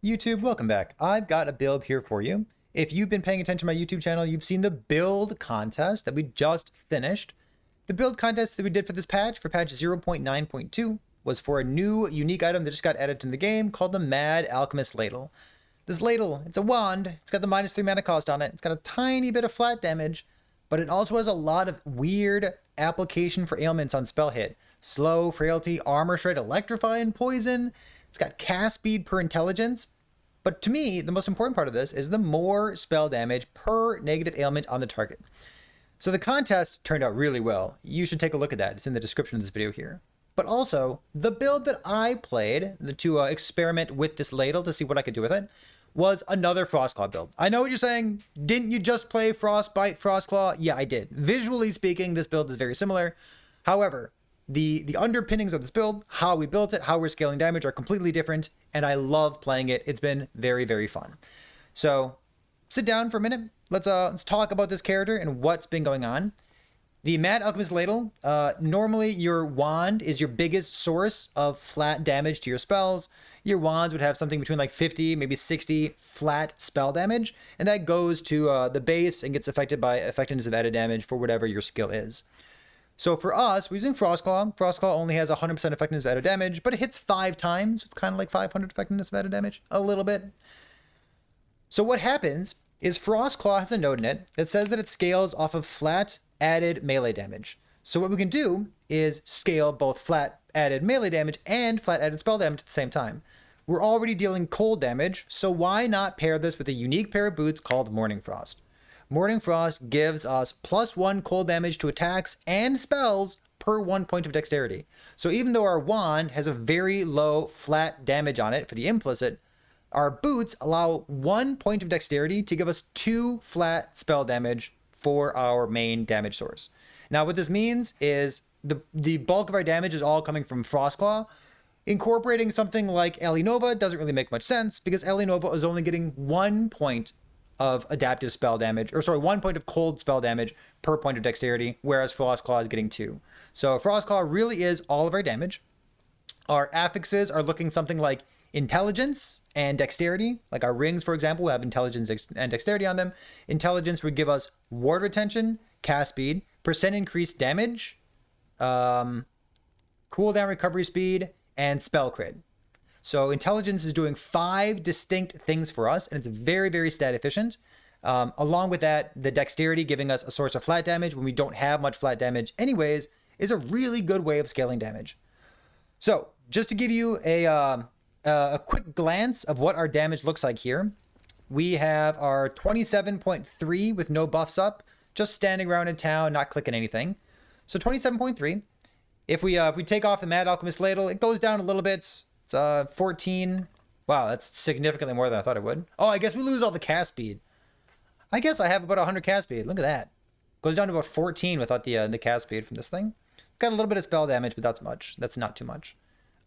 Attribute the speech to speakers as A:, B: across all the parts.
A: YouTube, welcome back. I've got a build here for you. If you've been paying attention to my YouTube channel, you've seen the build contest that we just finished. The build contest that we did for this patch, for patch 0.9.2, was for a new unique item that just got added to the game called the Mad Alchemist Ladle. This ladle, it's a wand, it's got the -3 mana cost on it, it's got a tiny bit of flat damage, but it also has a lot of weird application for ailments on spell hit. Slow, frailty, armor shred, electrify, and poison. It's got cast speed per intelligence. But to me, the most important part of this is the more spell damage per negative ailment on the target. So the contest turned out really well. You should take a look at that. It's in the description of this video here. But also, the build that I played to experiment with this ladle to see what I could do with it was another Frost Claw build. I know what you're saying. Didn't you just play Frostbite Frost Claw? Yeah, I did. Visually speaking, this build is very similar. However, the underpinnings of this build, how we built it, how we're scaling damage are completely different, and I love playing it. It's been very, very fun. So sit down for a minute. Let's talk about this character and what's been going on. The Mad Alchemist Ladle, normally your wand is your biggest source of flat damage to your spells. Your wands would have something between like 50, maybe 60 flat spell damage, and that goes to the base and gets affected by effectiveness of added damage for whatever your skill is. So for us, we're using Frost Claw. Frost Claw only has 100% effectiveness of added damage, but it hits 5 times. So it's kind of like 500 effectiveness of added damage, a little bit. So what happens is Frost Claw has a note in it that says that it scales off of flat added melee damage. So what we can do is scale both flat added melee damage and flat added spell damage at the same time. We're already dealing cold damage, so why not pair this with a unique pair of boots called Mourning Frost? Mourning Frost gives us +1 cold damage to attacks and spells per 1 point of dexterity. So even though our wand has a very low flat damage on it for the implicit, our boots allow 1 point of dexterity to give us 2 flat spell damage for our main damage source. Now what this means is the bulk of our damage is all coming from Frost Claw. Incorporating something like Ellie Nova doesn't really make much sense because Ellie Nova is only getting 1 point of adaptive spell damage, or sorry, 1 point of cold spell damage per point of dexterity, whereas Frost Claw is getting 2. So Frost Claw really is all of our damage. Our affixes are looking something like intelligence and dexterity. Like our rings, for example, will have intelligence and dexterity on them. Intelligence would give us ward retention, cast speed, percent increased damage, cooldown recovery speed, and spell crit. So intelligence is doing 5 distinct things for us, and it's very, very stat efficient. Along with that, the dexterity giving us a source of flat damage when we don't have much flat damage anyways is a really good way of scaling damage. So just to give you a quick glance of what our damage looks like here, we have our 27.3 with no buffs up, just standing around in town, not clicking anything. So 27.3. If we take off the Mad Alchemist Ladle, it goes down a little bit. It's 14. Wow, that's significantly more than I thought it would. Oh, I guess we lose all the cast speed. I guess I have about 100 cast speed. Look at that. Goes down to about 14 without the cast speed from this thing. Got a little bit of spell damage, but that's much. That's not too much.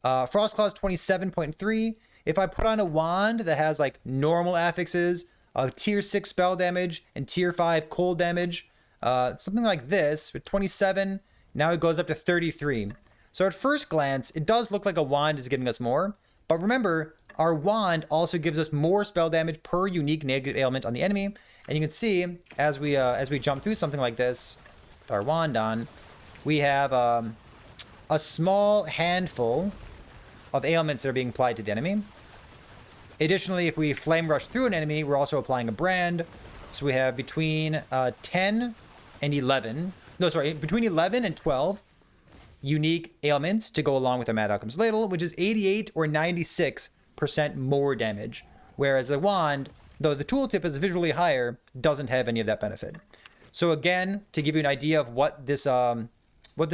A: Frost Claw is 27.3. If I put on a wand that has like normal affixes of tier 6 spell damage and tier 5 cold damage, something like this with 27, now it goes up to 33. So at first glance, it does look like a wand is giving us more, but remember, our wand also gives us more spell damage per unique negative ailment on the enemy. And you can see as we jump through something like this, with our wand on, we have a small handful of ailments that are being applied to the enemy. Additionally, if we flame rush through an enemy, we're also applying a brand. So we have between 10 and 11, no, sorry, between 11 and 12 unique ailments to go along with the Mad Alchemist Ladle, which is 88 or 96% more damage. Whereas the wand, though the tooltip is visually higher, doesn't have any of that benefit. So again, to give you an idea of what this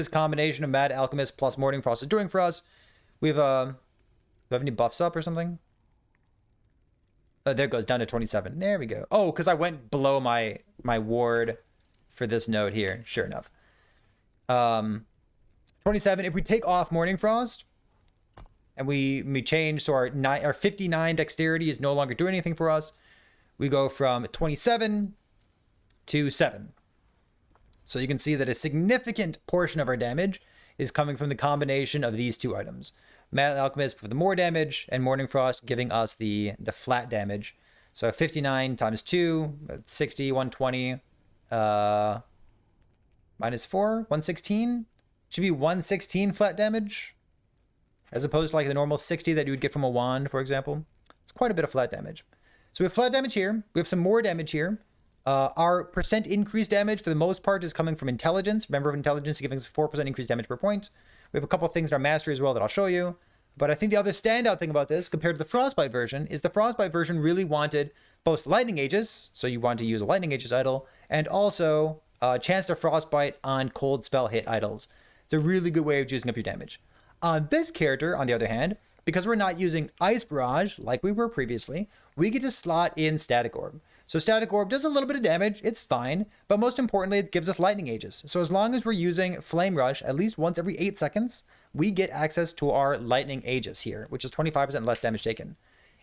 A: combination of Mad Alchemist plus Mourning Frost is doing for us, we have, do we have any buffs up or something? Oh, there it goes, down to 27. There we go. Oh, because I went below my ward for this node here, sure enough. 27, if we take off Mourning Frost, and we change, so our 59 dexterity is no longer doing anything for us, we go from 27 to 7. So you can see that a significant portion of our damage is coming from the combination of these two items. Mad Alchemist for the more damage, and Mourning Frost giving us the flat damage. So 59 times 2, 60, 120, minus 4, 116. Should be 116 flat damage, as opposed to like the normal 60 that you would get from a wand, for example. It's quite a bit of flat damage. So we have flat damage here. We have some more damage here. Our percent increased damage, for the most part, is coming from intelligence. Remember, intelligence is giving us 4% increased damage per point. We have a couple of things in our mastery as well that I'll show you. But I think the other standout thing about this, compared to the Frostbite version, is the Frostbite version really wanted both Lightning Aegis, so you want to use a Lightning Aegis idol, and also a chance to Frostbite on cold spell hit idols. It's a really good way of juicing up your damage. On this character, on the other hand, because we're not using Ice Barrage like we were previously, we get to slot in Static Orb. So Static Orb does a little bit of damage, it's fine, but most importantly, it gives us Lightning Aegis. So as long as we're using Flame Rush at least once every 8 seconds, we get access to our Lightning Aegis here, which is 25% less damage taken.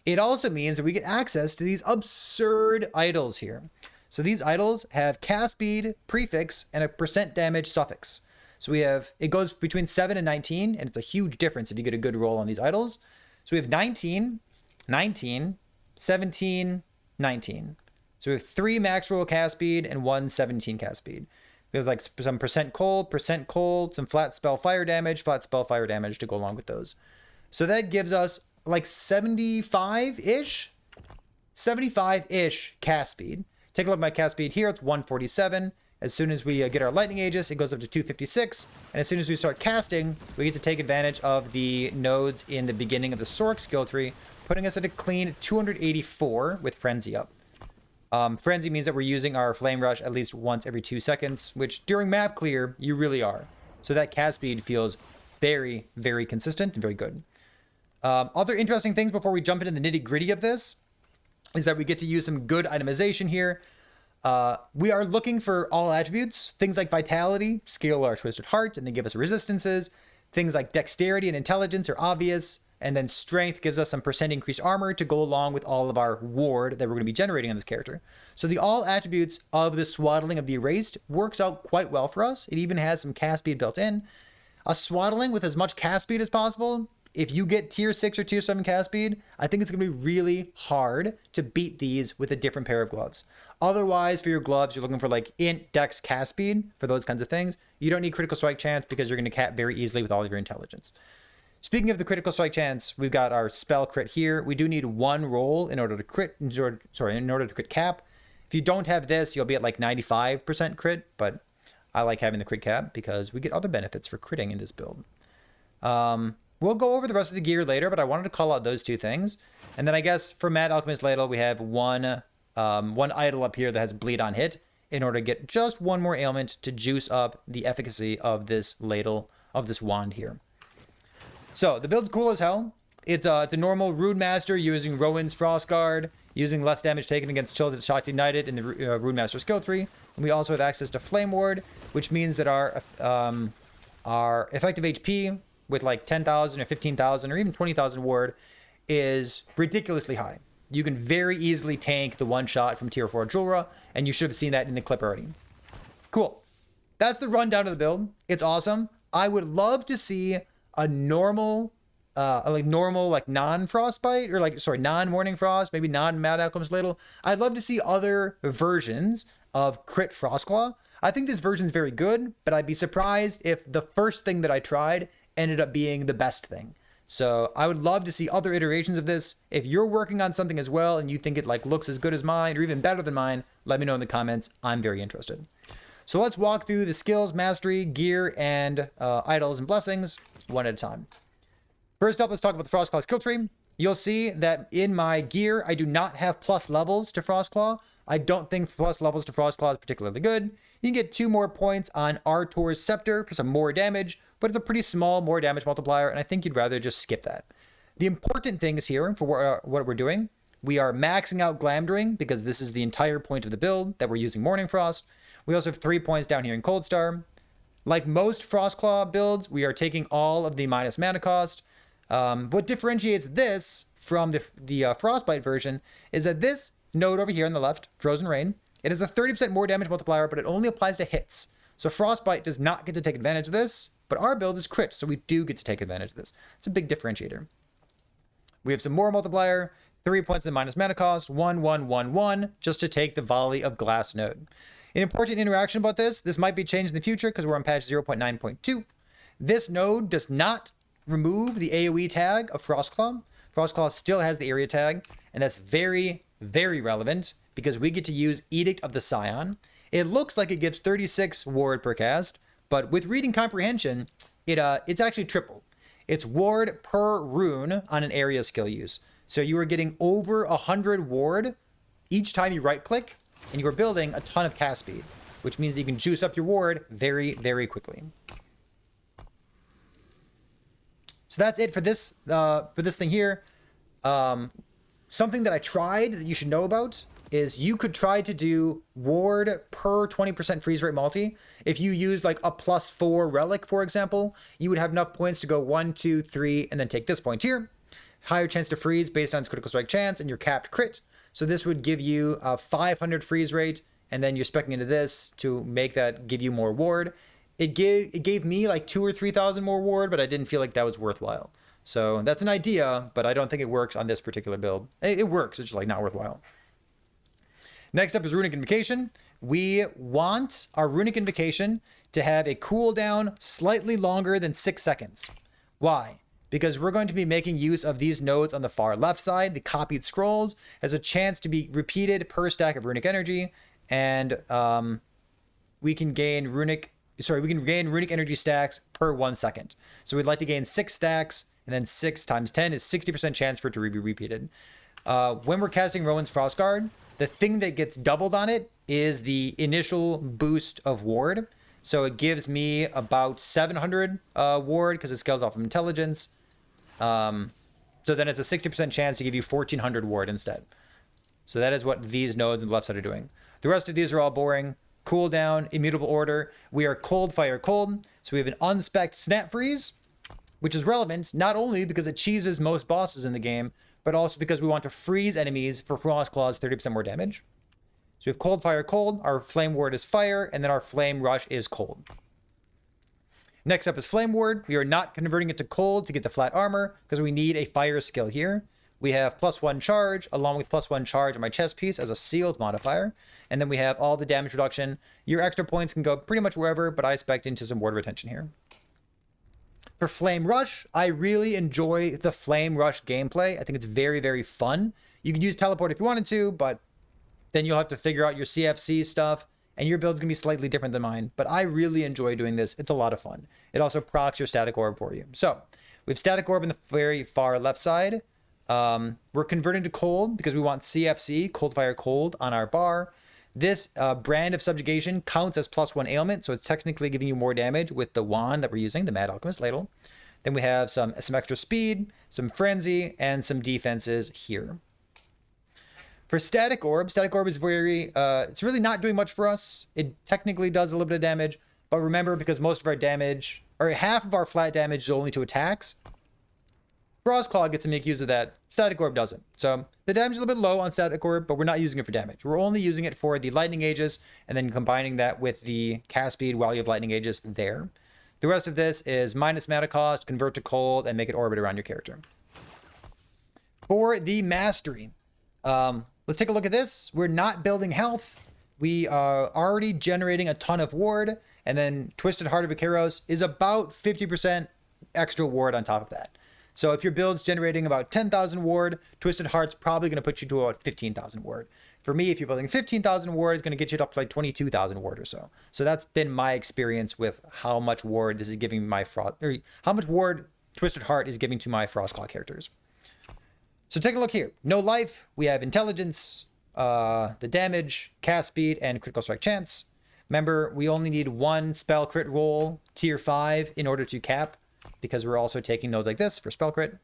A: It also means that we get access to these absurd idols here. So these idols have cast speed, prefix, and a percent damage suffix. So we have, it goes between 7 and 19, and it's a huge difference if you get a good roll on these idols. So we have 19, 19, 17, 19. So we have 3 max roll cast speed and 1 17 cast speed. We have like some percent cold, some flat spell fire damage to go along with those. So that gives us like 75-ish cast speed. Take a look at my cast speed here. It's 147. As soon as we get our Lightning Aegis, it goes up to 256. And as soon as we start casting, we get to take advantage of the nodes in the beginning of the Sork skill tree, putting us at a clean 284 with Frenzy up. Frenzy means that we're using our Flame Rush at least once every 2 seconds, which during map clear, you really are. So that cast speed feels very, very consistent and very good. Other interesting things before we jump into the nitty gritty of this is that we get to use some good itemization here. We are looking for all attributes, things like Vitality, scale our Twisted Heart, and they give us resistances. Things like Dexterity and Intelligence are obvious. And then Strength gives us some percent increased armor to go along with all of our ward that we're going to be generating on this character. So the all attributes of the Swaddling of the Erased works out quite well for us. It even has some cast speed built in. A Swaddling with as much cast speed as possible, if you get tier 6 or tier 7 cast speed, I think it's going to be really hard to beat these with a different pair of gloves. Otherwise, for your gloves, you're looking for like int, dex, cast speed for those kinds of things. You don't need critical strike chance because you're going to cap very easily with all of your intelligence. Speaking of the critical strike chance, we've got our spell crit here. We do need 1 roll in order to crit, in order to crit cap. If you don't have this, you'll be at like 95% crit, but I like having the crit cap because we get other benefits for critting in this build. We'll go over the rest of the gear later, but I wanted to call out those 2 things. And then I guess for Mad Alchemist Ladle, we have one idol up here that has bleed on hit in order to get just 1 more ailment to juice up the efficacy of this ladle, of this wand here. So the build's cool as hell. It's a normal Runemaster using Rowan's Frost Guard, using less damage taken against Children's Shocked Ignited in the Runemaster skill tree. And we also have access to Flame Ward, which means that our effective HP with like 10,000 or 15,000 or even 20,000 ward is ridiculously high. You can very easily tank the 1-shot from tier 4 Julra, and you should have seen that in the clip already. Cool. That's the rundown of the build. It's awesome. I would love to see a normal, non-Frostbite, or non-Mourning Frost, maybe non-Mad Alchemist Ladle. I'd love to see other versions of Crit Frost Claw. I think this version's very good, but I'd be surprised if the first thing that I tried ended up being the best thing. So I would love to see other iterations of this. If you're working on something as well and you think it like looks as good as mine or even better than mine, let me know in the comments. I'm very interested. So let's walk through the skills, mastery, gear, and idols and blessings one at a time. First up, let's talk about the Frost Claw skill tree. You'll see that in my gear, I do not have plus levels to Frost Claw. I don't think plus levels to Frost Claw is particularly good. You can get 2 more points on Artor's Scepter for some more damage, but it's a pretty small more damage multiplier, and I think you'd rather just skip that. The important things here for what we're doing, we are maxing out Glamdring because this is the entire point of the build that we're using Mourning Frost. We also have 3 points down here in Cold Star. Like most Frost Claw builds, we are taking all of the minus mana cost. What differentiates this from the Frostbite version is that this node over here on the left, Frozen Rain, it has a 30% more damage multiplier, but it only applies to hits. So Frostbite does not get to take advantage of this, but our build is crit, so we do get to take advantage of this. It's a big differentiator. We have some more multiplier, 3 points in the minus mana cost, 1, 1, 1, 1, just to take the Volley of Glass node. An important interaction about this might be changed in the future because we're on patch 0.9.2. This node does not remove the AoE tag of Frostclaw. Frostclaw still has the area tag, and that's very, very relevant because we get to use Edict of the Scion. It looks like it gives 36 ward per cast, but with reading comprehension, it's actually triple. It's ward per rune on an area skill use. So you are getting over 100 ward each time you right click, and you are building a ton of cast speed, which means that you can juice up your ward very, very quickly. So that's it for this thing here. Something that I tried that you should know about is you could try to do ward per 20% freeze rate multi. If you use like a +4 relic, for example, you would have enough points to go 1, 2, 3, and then take this point here. Higher chance to freeze based on its critical strike chance and your capped crit. So this would give you a 500 freeze rate, and then you're speccing into this to make that give you more ward. It gave me like 2,000 or 3,000 more ward, but I didn't feel like that was worthwhile. So that's an idea, but I don't think it works on this particular build. It works, it's just like not worthwhile. Next up is Runic Invocation. We want our Runic Invocation to have a cooldown slightly longer than 6 seconds. Why? Because we're going to be making use of these nodes on the far left side. The copied scrolls has a chance to be repeated per stack of runic energy, and we can gain runic energy stacks per 1 second. So we'd like to gain 6 stacks, and then 6 times 10 is 60% chance for it to be repeated. When we're casting Rowan's Frostguard, the thing that gets doubled on it is the initial boost of ward. So it gives me about 700 ward because it scales off of intelligence. So then it's a 60% chance to give you 1400 ward instead. So that is what these nodes on the left side are doing. The rest of these are all boring. Cooldown, immutable order. We are cold, fire, cold. So we have an unspec'd snap freeze, which is relevant not only because it cheeses most bosses in the game, but also because we want to freeze enemies for Frost Claw's 30% more damage. So we have cold, fire, cold. Our flame ward is fire, and then our flame rush is cold. Next up is flame ward. We are not converting it to cold to get the flat armor because we need a fire skill here. We have +1 charge along with +1 charge on my chest piece as a sealed modifier. And then we have all the damage reduction. Your extra points can go pretty much wherever, but I spec'd into some ward retention here. For Flame Rush, I really enjoy the Flame Rush gameplay. I think it's very, very fun. You can use teleport if you wanted to, but then you'll have to figure out your CFC stuff, and your build's gonna be slightly different than mine. But I really enjoy doing this. It's a lot of fun. It also procs your static orb for you. So we have static orb in the very far left side. We're converting to cold because we want CFC, cold, fire, cold, on our bar. This brand of subjugation counts as +1 ailment, so it's technically giving you more damage with the wand that we're using, the Mad Alchemist Ladle. Then we have some extra speed, some frenzy, and some defenses here. For static orb is very, it's really not doing much for us. It technically does a little bit of damage, but remember, because most of our damage, or half of our flat damage is only to attacks, Frostclaw gets to make use of that. Static Orb doesn't. So the damage is a little bit low on Static Orb, but we're not using it for damage. We're only using it for the Lightning Aegis and then combining that with the cast speed while you have Lightning Aegis there. The rest of this is minus mana cost, convert to cold, and make it orbit around your character. For the Mastery, let's take a look at this. We're not building health. We are already generating a ton of ward, and then Twisted Heart of Icaros is about 50% extra ward on top of that. So if your build's generating about 10,000 ward, Twisted Heart's probably going to put you to about 15,000 ward. For me, if you're building 15,000 ward, it's going to get you up to like 22,000 ward or so. So that's been my experience with how much ward this is giving my how much ward Twisted Heart is giving to my Frostclaw characters. So take a look here. No life. We have intelligence, the damage, cast speed, and critical strike chance. Remember, we only need 1 spell crit roll, tier 5, in order to cap, because we're also taking nodes like this for spell crit.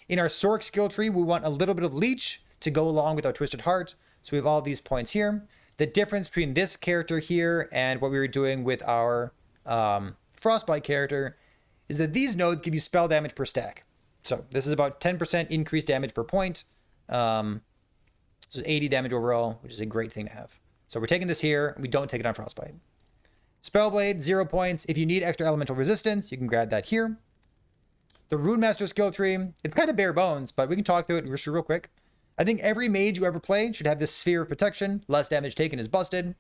A: In our Sork skill tree, we want a little bit of leech to go along with our Twisted Heart. So we have all these points here. The difference between this character here and what we were doing with our Frostbite character is that these nodes give you spell damage per stack. So this is about 10% increased damage per point. This is 80 damage overall, which is a great thing to have. So we're taking this here, and we don't take it on Frostbite. Spellblade, 0 points. If you need extra elemental resistance, you can grab that here. The Runemaster skill tree, it's kind of bare bones, but we can talk through it just real quick. I think every mage you ever play should have this sphere of protection. Less damage taken is busted.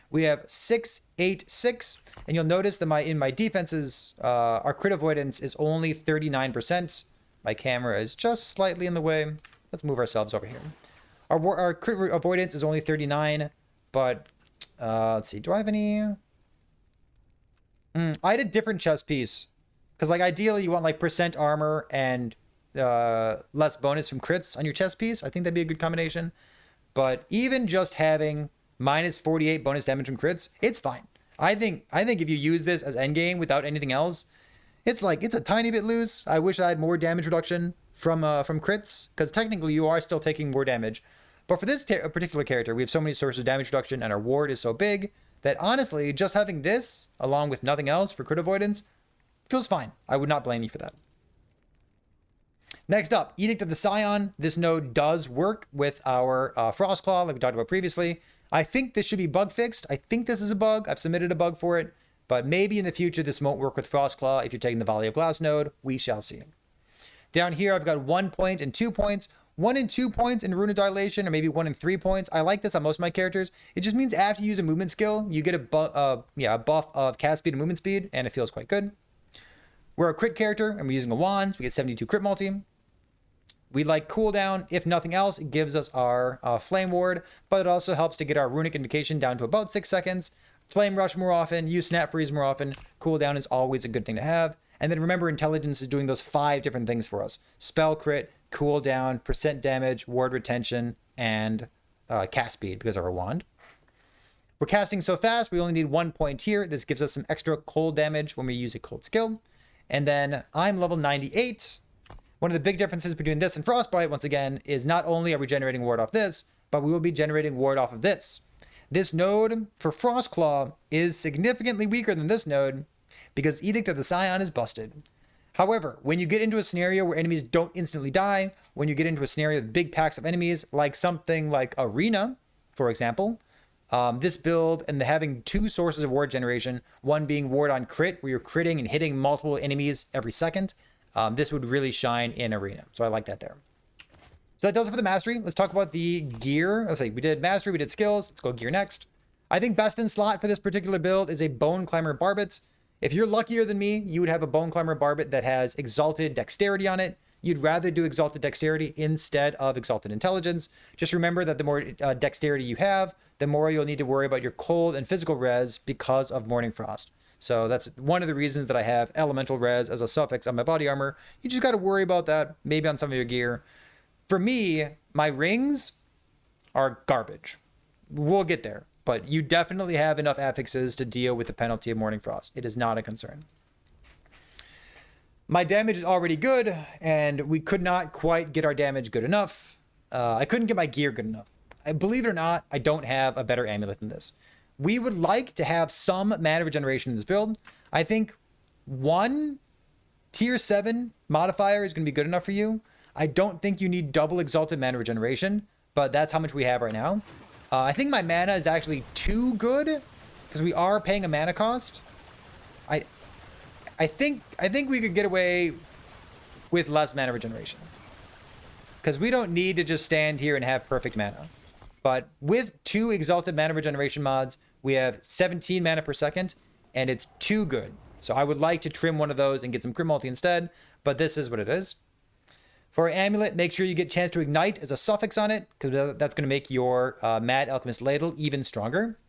A: We have 6, 8, 6, and you'll notice that in my defenses, our crit avoidance is only 39%. My camera is just slightly in the way. Let's move ourselves over here. Our crit avoidance is only 39, but let's see. Do I have any? I had a different chest piece because, like, ideally you want like percent armor and less bonus from crits on your chest piece. I think that'd be a good combination. But even just having minus 48 bonus damage from crits, it's fine. I think if you use this as endgame without anything else, it's a tiny bit loose. I wish I had more damage reduction from crits, because technically you are still taking more damage. But for this particular character, we have so many sources of damage reduction, and our ward is so big that honestly, just having this along with nothing else for crit avoidance feels fine. I would not blame you for that. Next up, Edict of the Scion. This node does work with our Frost Claw, like we talked about previously. I think this should be bug fixed. I think this is a bug. I've submitted a bug for it, but maybe in the future this won't work with Frost Claw if you're taking the Volley of Blast node. We shall see. Down here, I've got 1 point and 2 points. 1 and 2 points in Rune of Dilation, or maybe 1 and 3 points. I like this on most of my characters. It just means after you use a movement skill, you get a buff of cast speed and movement speed, and it feels quite good. We're a crit character, and we're using a wand, so we get 72 crit multi. We like cooldown. If nothing else, it gives us our Flame Ward, but it also helps to get our Runic Invocation down to about 6 seconds. Flame Rush more often, use Snap Freeze more often. Cooldown is always a good thing to have. And then remember, Intelligence is doing those 5 different things for us. Spell crit, cooldown, percent damage, ward retention, and cast speed because of our wand. We're casting so fast, we only need 1 point here. This gives us some extra cold damage when we use a cold skill. And then I'm level 98. One of the big differences between this and Frostbite, once again, is not only are we generating ward off this, but we will be generating ward off of this. This node for Frost Claw is significantly weaker than this node because Edict of the Scion is busted. However, when you get into a scenario where enemies don't instantly die, when you get into a scenario with big packs of enemies, like something like Arena, for example, this build and having 2 sources of ward generation, one being ward on crit, where you're critting and hitting multiple enemies every second, this would really shine in Arena. So I like that there. So that does it for the mastery. Let's talk about the gear. Let's see, we did mastery, we did skills. Let's go gear next. I think best in slot for this particular build is a Bone Climber Barbet. If you're luckier than me, you would have a Bone Climber Barbet that has Exalted Dexterity on it. You'd rather do Exalted Dexterity instead of Exalted Intelligence. Just remember that the more Dexterity you have, the more you'll need to worry about your cold and physical res because of Mourning Frost. So that's one of the reasons that I have Elemental Res as a suffix on my body armor. You just got to worry about that, maybe on some of your gear. For me, my rings are garbage. We'll get there. But you definitely have enough affixes to deal with the penalty of Mourning Frost. It is not a concern. My damage is already good, and we could not quite get our damage good enough. I couldn't get my gear good enough. Believe it or not, I don't have a better amulet than this. We would like to have some mana regeneration in this build. I think 1 tier 7 modifier is going to be good enough for you. I don't think you need double exalted mana regeneration, but that's how much we have right now. I think my mana is actually too good because we are paying a mana cost. I think we could get away with less mana regeneration because we don't need to just stand here and have perfect mana. But with 2 exalted mana regeneration mods, we have 17 mana per second, and it's too good. So I would like to trim one of those and get some crit multi instead, but this is what it is. For our amulet, make sure you get chance to ignite as a suffix on it, because that's going to make your Mad Alchemist Ladle even stronger.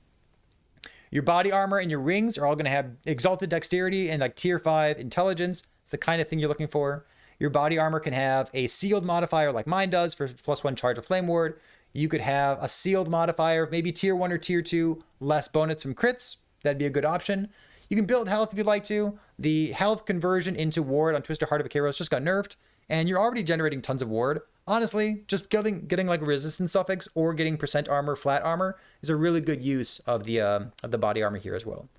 A: Your body armor and your rings are all going to have exalted dexterity and like tier 5 intelligence. It's the kind of thing you're looking for. Your body armor can have a sealed modifier like mine does for +1 charge of flame ward. You could have a sealed modifier, maybe tier 1 or tier 2, less bonus from crits. That'd be a good option. You can build health if you'd like to. The health conversion into ward on Twisted Heart of Icaros just got nerfed, and you're already generating tons of ward. Honestly, just getting like a resistance suffix or getting percent armor, flat armor is a really good use of the body armor here as well.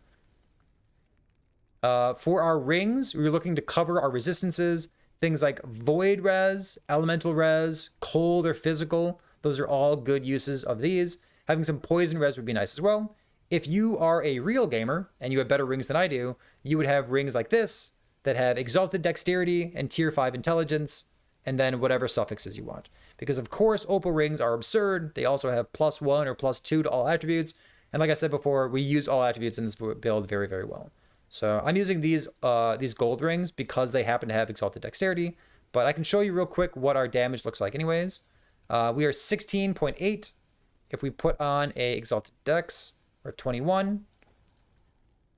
A: For our rings, we're looking to cover our resistances. Things like void res, elemental res, cold or physical. Those are all good uses of these. Having some poison res would be nice as well. If you are a real gamer and you have better rings than I do, you would have rings like this that have Exalted Dexterity and Tier 5 Intelligence, and then whatever suffixes you want. Because of course, Opal rings are absurd. They also have +1 or +2 to all attributes. And like I said before, we use all attributes in this build very, very well. So I'm using these gold rings because they happen to have Exalted Dexterity. But I can show you real quick what our damage looks like anyways. We are 16.8. If we put on a Exalted Dex, we're at 21.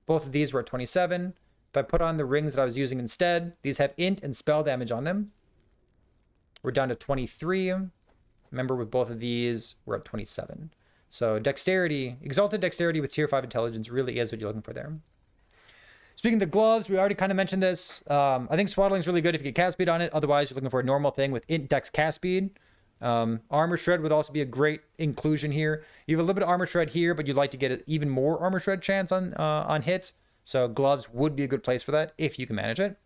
A: Both of these were at 27. If I put on the rings that I was using instead, these have int and spell damage on them. We're down to 23. Remember, with both of these, we're at 27. So dexterity, Exalted Dexterity with Tier 5 Intelligence really is what you're looking for there. Speaking of the gloves, we already kind of mentioned this. I think Swaddling is really good if you get cast speed on it. Otherwise, you're looking for a normal thing with int dex cast speed. Armor Shred would also be a great inclusion here. You have a little bit of Armor Shred here, but you'd like to get even more Armor Shred chance on hit. So gloves would be a good place for that if you can manage it.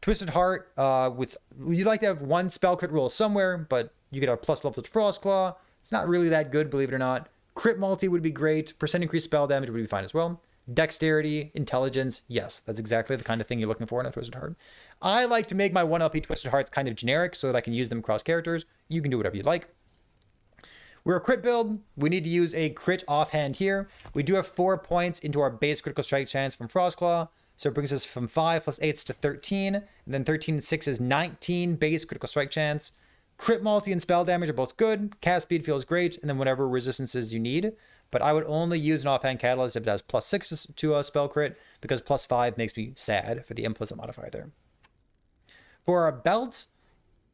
A: Twisted Heart, you'd like to have one spell crit roll somewhere, but you could have plus level to Frost Claw. It's not really that good, believe it or not. Crit multi would be great. Percent increased spell damage would be fine as well. Dexterity, intelligence, yes, that's exactly the kind of thing you're looking for in a Twisted Heart. I like to make my 1 LP Twisted Hearts kind of generic so that I can use them across characters. You can do whatever you like. We're a crit build. We need to use a crit offhand here. We do have 4 points into our base critical strike chance from Frost Claw. So it brings us from 5 plus 8 to 13. And then 13 and 6 is 19 base critical strike chance. Crit multi and spell damage are both good. Cast speed feels great. And then whatever resistances you need. But I would only use an offhand catalyst if it has +6 to a spell crit, because +5 makes me sad for the implicit modifier there. For our belt,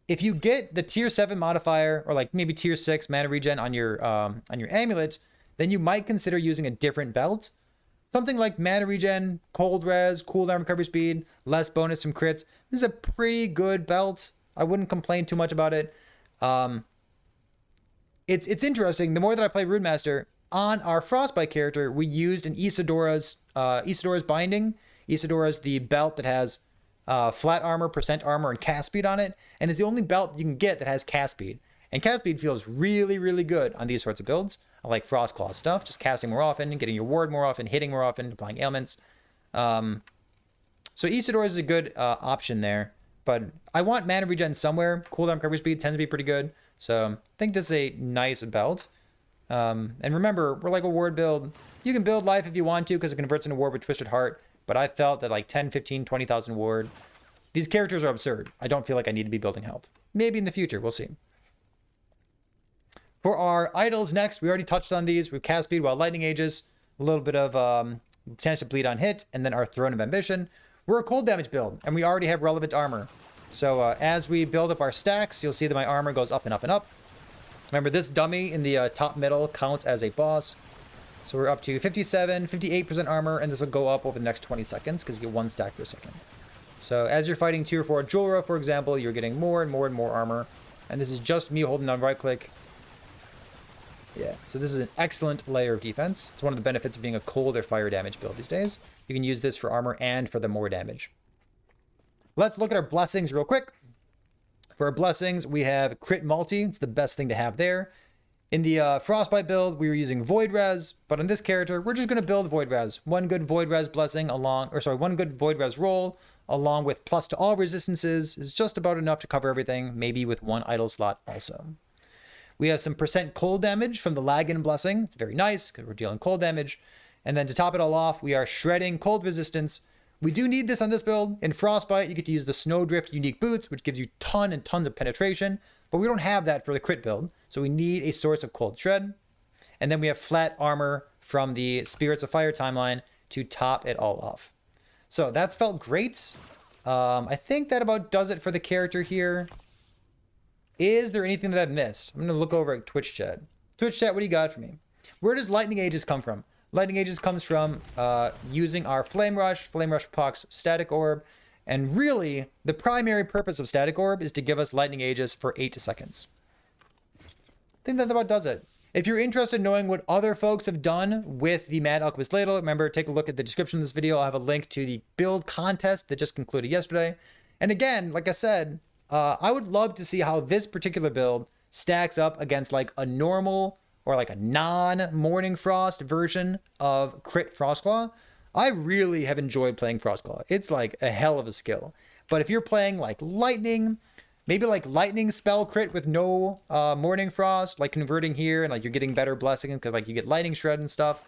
A: if you get the tier 7 modifier, or like maybe tier 6 mana regen on your amulet, then you might consider using a different belt. Something like mana regen, cold res, cooldown recovery speed, less bonus from crits. This is a pretty good belt. I wouldn't complain too much about it. It's interesting. The more that I play Runemaster, on our Frostbite character, we used an Isidora's binding. Isidora's the belt that has flat armor, percent armor, and cast speed on it, and it's the only belt you can get that has cast speed. And cast speed feels really, really good on these sorts of builds. I like Frost Claw stuff, just casting more often, getting your ward more often, hitting more often, applying ailments. So Isidora's is a good option there, but I want mana regen somewhere. Cooldown recovery speed tends to be pretty good, so I think this is a nice belt. And remember, we're like a ward build. You can build life if you want to because it converts into ward with Twisted Heart. But I felt that like 10, 15, 20,000 ward, these characters are absurd. I don't feel like I need to be building health. Maybe in the future, we'll see. For our idols next, we already touched on these. We've cast speed while lightning ages, a little bit of chance to bleed on hit, and then our Throne of Ambition. We're a cold damage build, and we already have relevant armor. So as we build up our stacks, you'll see that my armor goes up and up and up. Remember, this dummy in the top middle counts as a boss. So we're up to 57, 58% armor, and this will go up over the next 20 seconds because you get 1 stack per second. So as you're fighting tier 4 Julra, for example, you're getting more and more and more armor. And this is just me holding down right click. Yeah, so this is an excellent layer of defense. It's one of the benefits of being a cold or fire damage build these days. You can use this for armor and for the more damage. Let's look at our blessings real quick. For our blessings, we have crit multi. It's the best thing to have there. In the Frostbite build, we were using Void Res, but on this character, we're just going to build Void Res. One good Void Res blessing one good Void Res roll, along with plus to all resistances, is just about enough to cover everything, maybe with 1 idle slot also. We have some percent cold damage from the Lagan blessing. It's very nice because we're dealing cold damage. And then to top it all off, we are shredding cold resistance. We do need this on this build. In Frostbite, you get to use the Snowdrift unique boots, which gives you tons and tons of penetration, but we don't have that for the crit build. So we need a source of cold shred. And then we have flat armor from the Spirits of Fire timeline to top it all off. So that's felt great. I think that about does it for the character here. Is there anything that I've missed? I'm going to look over at Twitch chat. Twitch chat, what do you got for me? Where does Lightning Ages come from? Lightning Ages comes from using our Flame Rush Pox Static Orb. And really, the primary purpose of Static Orb is to give us Lightning Ages for 8 seconds. I think that about does it. If you're interested in knowing what other folks have done with the Mad Alchemist Ladle, remember, take a look at the description of this video. I'll have a link to the build contest that just concluded yesterday. And again, like I said, I would love to see how this particular build stacks up against like a normal or like a non-Mourning Frost version of crit Frost Claw, I really have enjoyed playing Frost Claw. It's like a hell of a skill. But if you're playing like lightning, maybe like lightning spell crit with no Mourning Frost, like converting here and like you're getting better blessing because like you get lightning shred and stuff.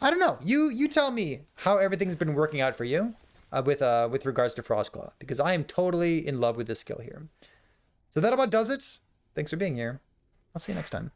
A: I don't know. You tell me how everything's been working out for you with regards to Frost Claw, because I am totally in love with this skill here. So that about does it. Thanks for being here. I'll see you next time.